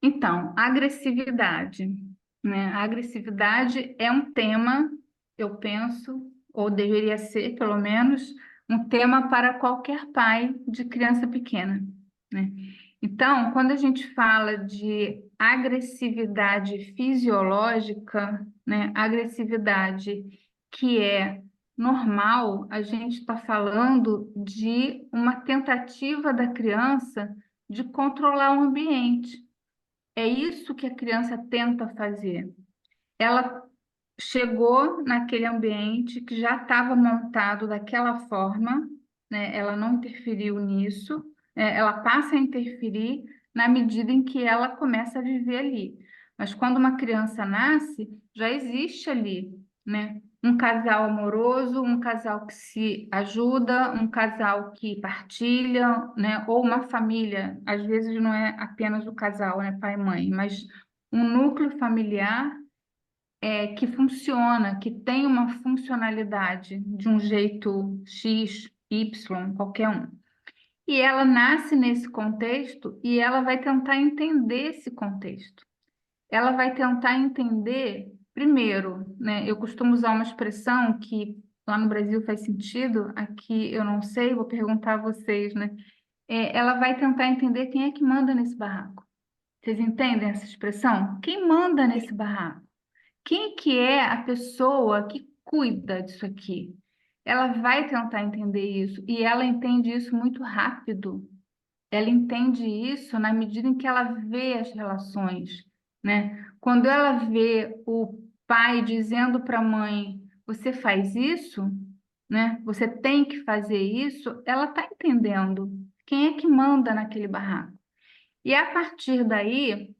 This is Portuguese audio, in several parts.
Então, agressividade, né? A agressividade é um tema, eu penso, ou deveria ser, pelo menos, um tema para qualquer pai de criança pequena, né? Então, quando a gente fala de agressividade fisiológica, né? Agressividade que é normal, a gente está falando de uma tentativa da criança de controlar o ambiente. É isso que a criança tenta fazer. Ela chegou naquele ambiente que já estava montado daquela forma, né? Ela não interferiu nisso, ela passa a interferir na medida em que ela começa a viver ali. Mas quando uma criança nasce, já existe ali, né? Um casal amoroso, um casal que se ajuda, um casal que partilha, né? Ou uma família. Às vezes não é apenas o casal, né? Pai e mãe, mas um núcleo familiar que funciona, que tem uma funcionalidade de um jeito X, Y, qualquer um. E ela nasce nesse contexto e ela vai tentar entender esse contexto. Ela vai tentar entender, primeiro, né? Eu costumo usar uma expressão que lá no Brasil faz sentido, aqui eu não sei, vou perguntar a vocês, né? Ela vai tentar entender quem é que manda nesse barraco. Vocês entendem essa expressão? Quem manda nesse barraco? Quem que é a pessoa que cuida disso aqui? Ela vai tentar entender isso e ela entende isso muito rápido. Ela entende isso na medida em que ela vê as relações, né? Quando ela vê o pai dizendo para a mãe, você faz isso, né? Você tem que fazer isso, ela está entendendo quem é que manda naquele barraco. E a partir daí,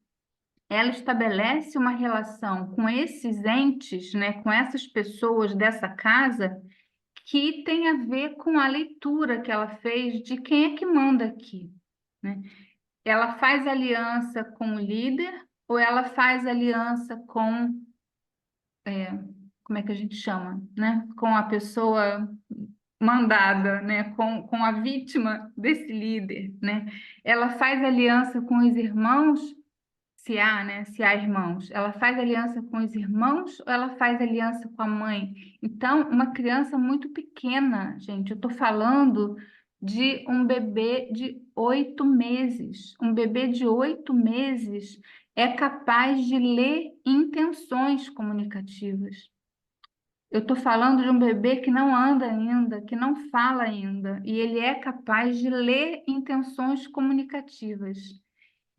ela estabelece uma relação com esses entes, né, com essas pessoas dessa casa, que tem a ver com a leitura que ela fez de quem é que manda aqui, né? Ela faz aliança com o líder ou ela faz aliança com, como é que a gente chama, né? Com a pessoa mandada, né? Com a vítima desse líder, né? Ela faz aliança com os irmãos se há, né? Se há irmãos, ela faz aliança com os irmãos ou ela faz aliança com a mãe? Então, uma criança muito pequena, gente, eu estou falando de um bebê de 8 meses. Um bebê de 8 meses é capaz de ler intenções comunicativas. Eu estou falando de um bebê que não anda ainda, que não fala ainda, e ele é capaz de ler intenções comunicativas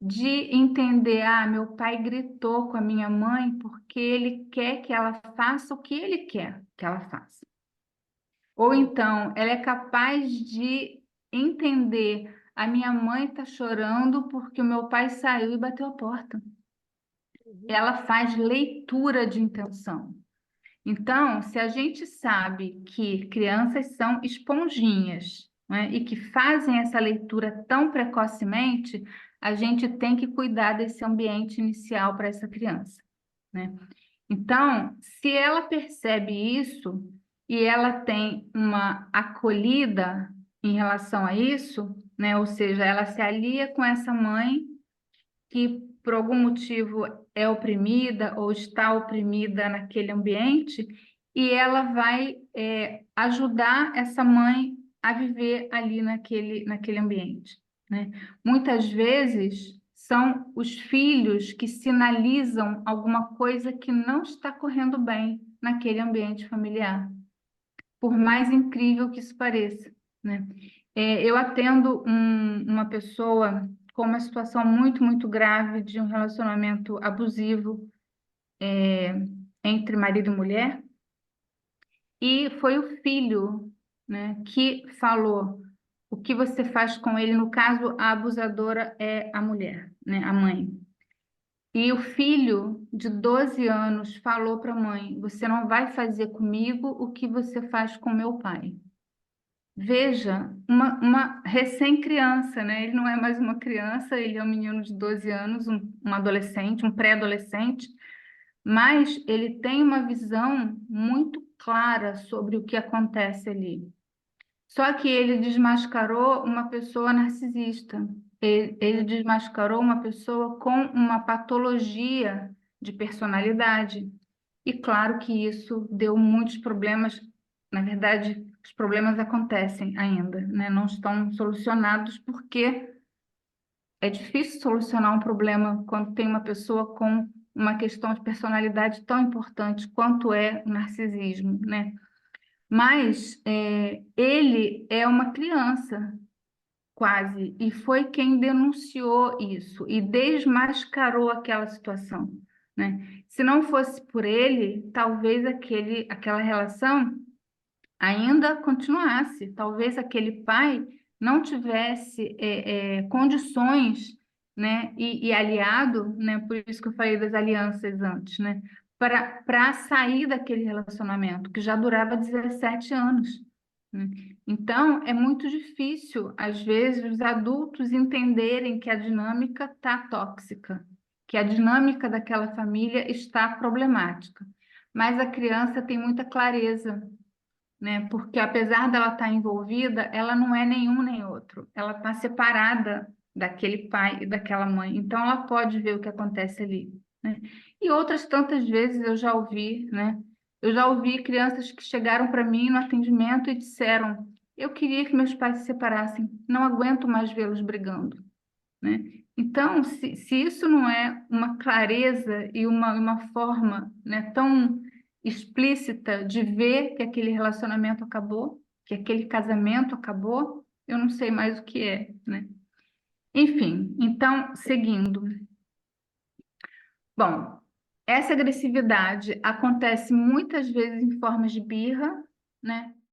de entender, meu pai gritou com a minha mãe porque ele quer que ela faça o que ele quer que ela faça. Ou então, ela é capaz de entender, a minha mãe está chorando porque o meu pai saiu e bateu a porta. Uhum. Ela faz leitura de intenção. Então, se a gente sabe que crianças são esponjinhas, né, e que fazem essa leitura tão precocemente, a gente tem que cuidar desse ambiente inicial para essa criança, né? Então, se ela percebe isso e ela tem uma acolhida em relação a isso, né, ou seja, ela se alia com essa mãe que por algum motivo é oprimida ou está oprimida naquele ambiente, e ela vai ajudar essa mãe a viver ali naquele ambiente, né? Muitas vezes são os filhos que sinalizam alguma coisa que não está correndo bem naquele ambiente familiar, por mais incrível que isso pareça, né? Eu atendo uma pessoa com uma situação muito, muito grave de um relacionamento abusivo entre marido e mulher, e foi o filho, né, que falou o que você faz com ele. No caso, a abusadora é a mulher, né, a mãe. E o filho de 12 anos falou para a mãe: Você não vai fazer comigo o que você faz com meu pai. Veja, uma recém-criança, né? Ele não é mais uma criança, ele é um menino de 12 anos, um adolescente, um pré-adolescente, mas ele tem uma visão muito clara sobre o que acontece ali. Só que ele desmascarou uma pessoa narcisista. ele desmascarou uma pessoa com uma patologia de personalidade. E claro que isso deu muitos problemas. Na verdade, os problemas acontecem ainda, né? Não estão solucionados porque é difícil solucionar um problema quando tem uma pessoa com uma questão de personalidade tão importante quanto é o narcisismo, né? Mas ele é uma criança, quase, e foi quem denunciou isso e desmascarou aquela situação, né? Se não fosse por ele, talvez aquela relação ainda continuasse. Talvez aquele pai não tivesse condições, né, e aliado, né, por isso que eu falei das alianças antes, né, para sair daquele relacionamento que já durava 17 anos. Né? Então, é muito difícil, às vezes, os adultos entenderem que a dinâmica está tóxica, que a dinâmica daquela família está problemática. Mas a criança tem muita clareza, né? Porque apesar dela estar envolvida, ela não é nenhum nem outro. Ela está separada daquele pai e daquela mãe. Então ela pode ver o que acontece ali, né? E outras tantas vezes eu já ouvi, né? Eu já ouvi crianças que chegaram para mim no atendimento e disseram: eu queria que meus pais se separassem, não aguento mais vê-los brigando, né? Então, se isso não é uma clareza e uma forma, né, tão explícita de ver que aquele relacionamento acabou, que aquele casamento acabou, eu não sei mais o que é, né? Enfim, então, seguindo. Bom, essa agressividade acontece muitas vezes em formas de birra, né?